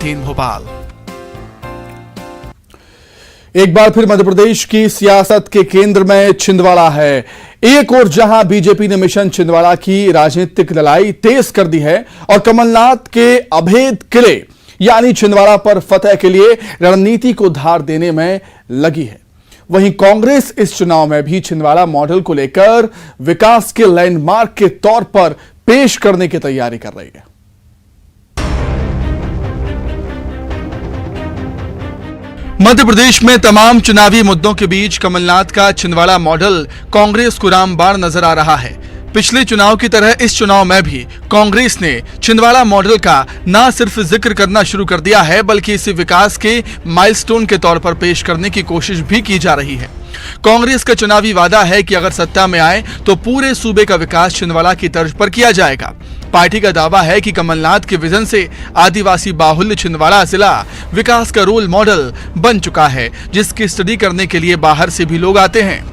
18 भोपाल। एक बार फिर मध्य प्रदेश की सियासत के केंद्र में छिंदवाड़ा है। एक और जहां बीजेपी ने मिशन छिंदवाड़ा की राजनीतिक लड़ाई तेज कर दी है और कमलनाथ के अभेद किले यानी छिंदवाड़ा पर फतह के लिए रणनीति को धार देने में लगी है, वहीं कांग्रेस इस चुनाव में भी छिंदवाड़ा मॉडल को लेकर विकास के लैंडमार्क के तौर पर पेश करने की तैयारी कर रही है। मध्य प्रदेश में तमाम चुनावी मुद्दों के बीच कमलनाथ का छिंदवाड़ा मॉडल कांग्रेस को रामबाण नजर आ रहा है। पिछले चुनाव की तरह इस चुनाव में भी कांग्रेस ने छिंदवाड़ा मॉडल का न सिर्फ जिक्र करना शुरू कर दिया है, बल्कि इसे विकास के माइलस्टोन के तौर पर पेश करने की कोशिश भी की जा रही है। कांग्रेस का चुनावी वादा है कि अगर सत्ता में आए तो पूरे सूबे का विकास छिंदवाड़ा की तर्ज पर किया जाएगा। पार्टी का दावा है कि कमलनाथ के विजन से आदिवासी बाहुल्य छिंदवाड़ा जिला विकास का रोल मॉडल बन चुका है, जिसकी स्टडी करने के लिए बाहर से भी लोग आते हैं।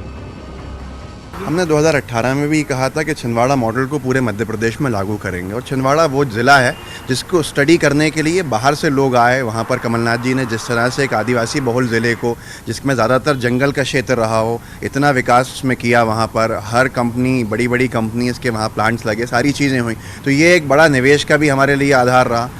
हमने 2018 में भी कहा था कि छिंदवाड़ा मॉडल को पूरे मध्य प्रदेश में लागू करेंगे और छिंदवाड़ा वो ज़िला है जिसको स्टडी करने के लिए बाहर से लोग आए। वहाँ पर कमलनाथ जी ने जिस तरह से एक आदिवासी बहुल ज़िले को, जिसमें ज़्यादातर जंगल का क्षेत्र रहा हो, इतना विकास में किया। वहाँ पर हर कंपनी, बड़ी बड़ी कंपनीज़ के वहाँ प्लांट्स लगे, सारी चीज़ें हुई। तो ये एक बड़ा निवेश का भी हमारे लिए आधार रहा,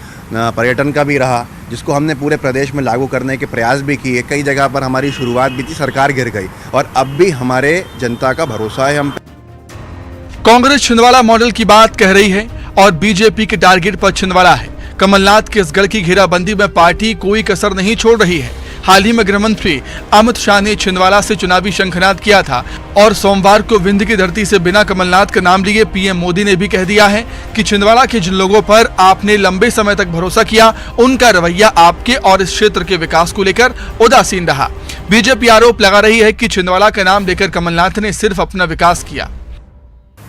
पर्यटन का भी रहा, जिसको हमने पूरे प्रदेश में लागू करने के प्रयास भी किए। कई जगह पर हमारी शुरुआत भी थी, सरकार गिर गई और अब भी हमारे जनता का भरोसा है हम पे। कांग्रेस छिंदवाड़ा मॉडल की बात कह रही है और बीजेपी के टारगेट पर छिंदवाड़ा है। कमलनाथ के इस गढ़ की घेराबंदी में पार्टी कोई कसर नहीं छोड़ रही है। हाल ही में गृह मंत्री अमित शाह ने छिंदवाड़ा से चुनावी शंखनाद किया था और सोमवार को विंध्य की धरती से बिना कमलनाथ का नाम लिए पीएम मोदी ने भी कह दिया है कि छिंदवाड़ा के जिन लोगों पर आपने लंबे समय तक भरोसा किया, उनका रवैया आपके और इस क्षेत्र के विकास को लेकर उदासीन रहा। बीजेपी आरोप लगा रही है कि छिंदवाड़ा का नाम लेकर कमलनाथ ने सिर्फ अपना विकास किया।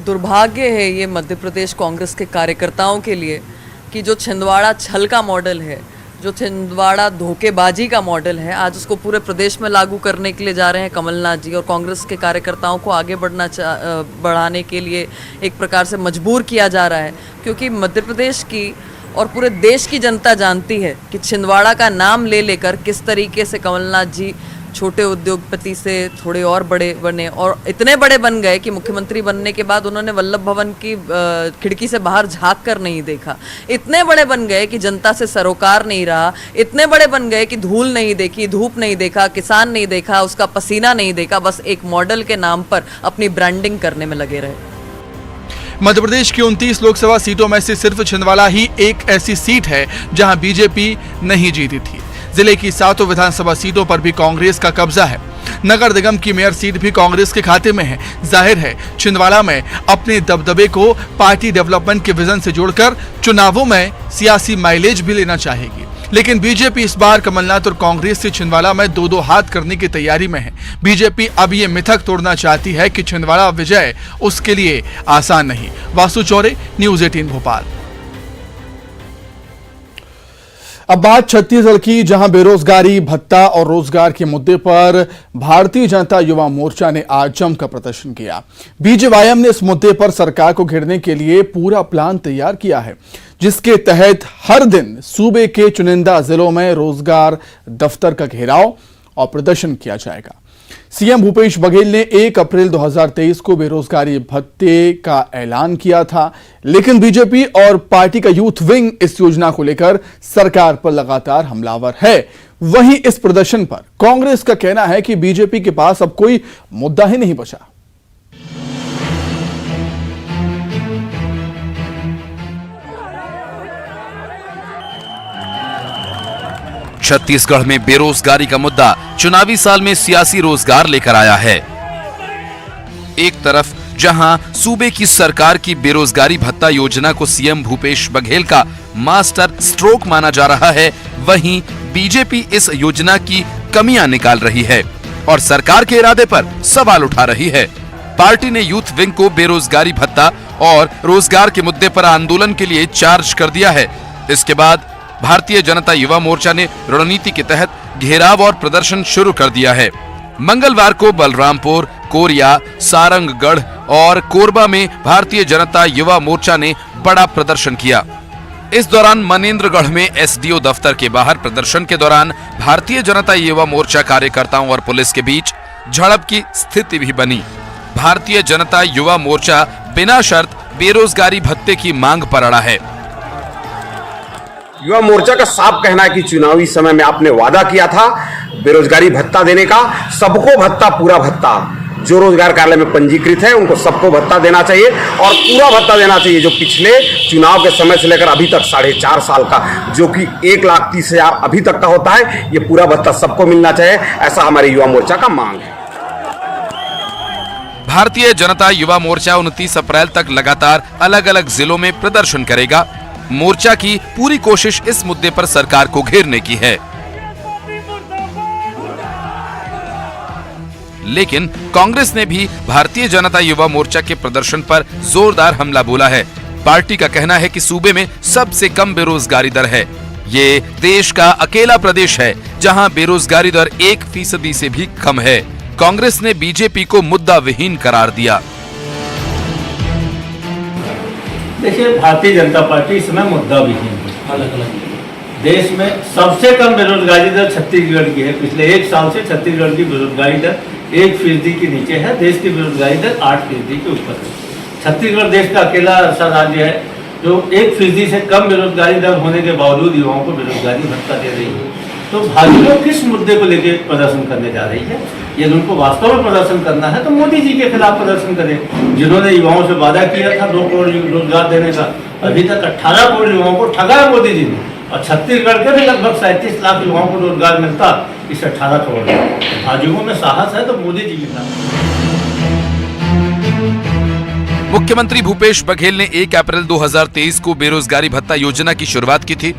दुर्भाग्य है ये मध्य प्रदेश कांग्रेस के कार्यकर्ताओं के लिए कि जो छिंदवाड़ा छल का मॉडल है, जो छिंदवाड़ा धोखेबाजी का मॉडल है, आज उसको पूरे प्रदेश में लागू करने के लिए जा रहे हैं कमलनाथ जी और कांग्रेस के कार्यकर्ताओं को आगे बढ़ाने के लिए एक प्रकार से मजबूर किया जा रहा है। क्योंकि मध्य प्रदेश की और पूरे देश की जनता जानती है कि छिंदवाड़ा का नाम ले लेकर किस तरीके से कमलनाथ जी छोटे उद्योगपति से थोड़े और बड़े बने और इतने बड़े बन गए कि मुख्यमंत्री बनने के बाद उन्होंने वल्लभ भवन की खिड़की से बाहर झांक कर नहीं देखा। इतने बड़े बन गए कि जनता से सरोकार नहीं रहा। इतने बड़े बन गए कि धूल नहीं देखी, धूप नहीं देखा, किसान नहीं देखा, उसका पसीना नहीं देखा, बस एक मॉडल के नाम पर अपनी ब्रांडिंग करने में लगे रहे। मध्य प्रदेश की 29 लोकसभा सीटों में से सिर्फ छिंदवाड़ा ही एक ऐसी सीट है जहां बीजेपी नहीं जीती थी। जिले की 7 विधानसभा सीटों पर भी कांग्रेस का कब्जा है। नगर निगम की मेयर सीट भी कांग्रेस के खाते में है। जाहिर है छिंदवाड़ा में अपने दबदबे को पार्टी डेवलपमेंट के विजन से जोड़कर चुनावों में सियासी माइलेज भी लेना चाहेगी। लेकिन बीजेपी इस बार कमलनाथ और कांग्रेस से छिंदवाड़ा में दो हाथ करने की तैयारी में है। बीजेपी अब ये मिथक तोड़ना चाहती है कि छिंदवाड़ा विजय उसके लिए आसान नहीं। वासु चौरे, न्यूज़ 18 भोपाल। अब बात छत्तीसगढ़ की, जहां बेरोजगारी भत्ता और रोजगार के मुद्दे पर भारतीय जनता युवा मोर्चा ने आज जमकर प्रदर्शन किया। बीजेवाईएम ने इस मुद्दे पर सरकार को घेरने के लिए पूरा प्लान तैयार किया है, जिसके तहत हर दिन सूबे के चुनिंदा जिलों में रोजगार दफ्तर का घेराव और प्रदर्शन किया जाएगा। सीएम भूपेश बघेल ने 1 अप्रैल 2023 को बेरोजगारी भत्ते का ऐलान किया था, लेकिन बीजेपी और पार्टी का यूथ विंग इस योजना को लेकर सरकार पर लगातार हमलावर है। वहीं इस प्रदर्शन पर कांग्रेस का कहना है कि बीजेपी के पास अब कोई मुद्दा ही नहीं बचा। छत्तीसगढ़ में बेरोजगारी का मुद्दा चुनावी साल में सियासी रोजगार लेकर आया है। एक तरफ जहां सूबे की सरकार की बेरोजगारी भत्ता योजना को सीएम भूपेश बघेल का मास्टर स्ट्रोक माना जा रहा है, वहीं बीजेपी इस योजना की कमियां निकाल रही है और सरकार के इरादे पर सवाल उठा रही है। पार्टी ने यूथ विंग को बेरोजगारी भत्ता और रोजगार के मुद्दे पर आंदोलन के लिए चार्ज कर दिया है। इसके बाद भारतीय जनता युवा मोर्चा ने रणनीति के तहत घेराव और प्रदर्शन शुरू कर दिया है। मंगलवार को बलरामपुर, कोरिया, सारंगगढ़ और कोरबा में भारतीय जनता युवा मोर्चा ने बड़ा प्रदर्शन किया। इस दौरान मनेंद्रगढ़ में एसडीओ दफ्तर के बाहर प्रदर्शन के दौरान भारतीय जनता युवा मोर्चा कार्यकर्ताओं और पुलिस के बीच झड़प की स्थिति भी बनी। भारतीय जनता युवा मोर्चा बिना शर्त बेरोजगारी भत्ते की मांग पर अड़ा है। युवा मोर्चा का साफ कहना है कि चुनावी समय में आपने वादा किया था बेरोजगारी भत्ता देने का, सबको भत्ता, पूरा भत्ता, जो रोजगार कार्यालय में पंजीकृत है उनको सबको भत्ता देना चाहिए और पूरा भत्ता देना चाहिए, जो पिछले चुनाव के समय से लेकर अभी तक 4.5 साल का, जो कि 1,30,000 अभी तक का होता है, ये पूरा भत्ता सबको मिलना चाहिए, ऐसा हमारे युवा मोर्चा का मांग है। भारतीय जनता युवा मोर्चा 29 अप्रैल तक लगातार अलग अलग जिलों में प्रदर्शन करेगा। मोर्चा की पूरी कोशिश इस मुद्दे पर सरकार को घेरने की है, लेकिन कांग्रेस ने भी भारतीय जनता युवा मोर्चा के प्रदर्शन पर जोरदार हमला बोला है। पार्टी का कहना है कि सूबे में सबसे कम बेरोजगारी दर है। ये देश का अकेला प्रदेश है जहां बेरोजगारी दर 1% से भी कम है। कांग्रेस ने बीजेपी को मुद्दा विहीन करार दिया। देखिए, भारतीय जनता पार्टी इस समय मुद्दा विहीन है। देश में सबसे कम बेरोजगारी दर छत्तीसगढ़ की है। पिछले 1 साल से छत्तीसगढ़ की बेरोजगारी दर 1% के नीचे है। देश की बेरोजगारी दर 8% के ऊपर है। छत्तीसगढ़ देश का अकेला ऐसा राज्य है जो 1% से कम बेरोजगारी दर होने के बावजूद युवाओं को बेरोजगारी भत्ता दे रही है। तो भाजपा किस मुद्दे को लेकर प्रदर्शन करने जा रही है? यदि उनको वास्तव में प्रदर्शन करना है तो मोदी जी के खिलाफ प्रदर्शन करें, जिन्होंने युवाओं से वादा किया था 2 करोड़ रोजगार देने का। अभी तक 18 करोड़ युवाओं को ठगा है मोदी जी ने, और छत्तीसगढ़ के भी लगभग 37 लाख युवाओं को रोजगार मिलता इस 18 करोड़ में। भाजपा में साहस है तो मोदी जी के साथ। मुख्यमंत्री भूपेश बघेल ने 1 अप्रैल 2023 को बेरोजगारी भत्ता योजना की शुरुआत की थी।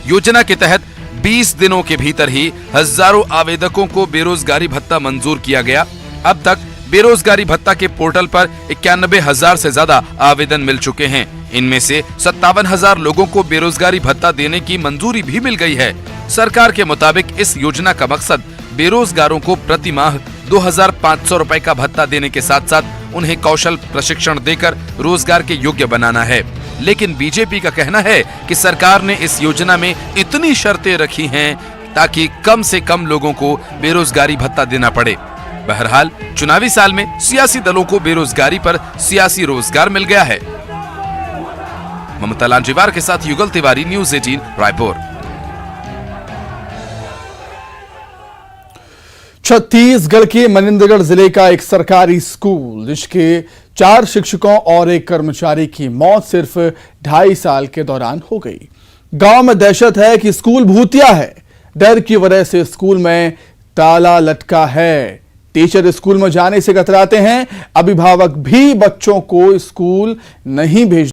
योजना के तहत 20 दिनों के भीतर ही हजारों आवेदकों को बेरोजगारी भत्ता मंजूर किया गया। अब तक बेरोजगारी भत्ता के पोर्टल पर 91,000 से ज्यादा आवेदन मिल चुके हैं। इनमें से 57,000 लोगों को बेरोजगारी भत्ता देने की मंजूरी भी मिल गई है। सरकार के मुताबिक इस योजना का मकसद बेरोजगारों को प्रति माह 2,500 रुपए का भत्ता देने के साथ साथ उन्हें कौशल प्रशिक्षण देकर रोजगार के योग्य बनाना है। लेकिन बीजेपी का कहना है कि सरकार ने इस योजना में इतनी शर्तें रखी हैं ताकि कम से कम लोगों को बेरोजगारी भत्ता देना पड़े। बहरहाल चुनावी साल में सियासी दलों को बेरोजगारी पर सियासी रोजगार मिल गया है। ममता लांजीवार के साथ युगल तिवारी, न्यूज़ 18 रायपुर। छत्तीसगढ़ के मनेंद्रगढ़ जिले का एक सरकारी स्कूल जिसके 4 शिक्षकों और 1 कर्मचारी की मौत सिर्फ 2.5 साल के दौरान हो गई। गांव में दहशत है कि स्कूल भूतिया है। डर की वजह से स्कूल में ताला लटका है। टीचर स्कूल में जाने से कतराते हैं। अभिभावक भी बच्चों को स्कूल नहीं भेज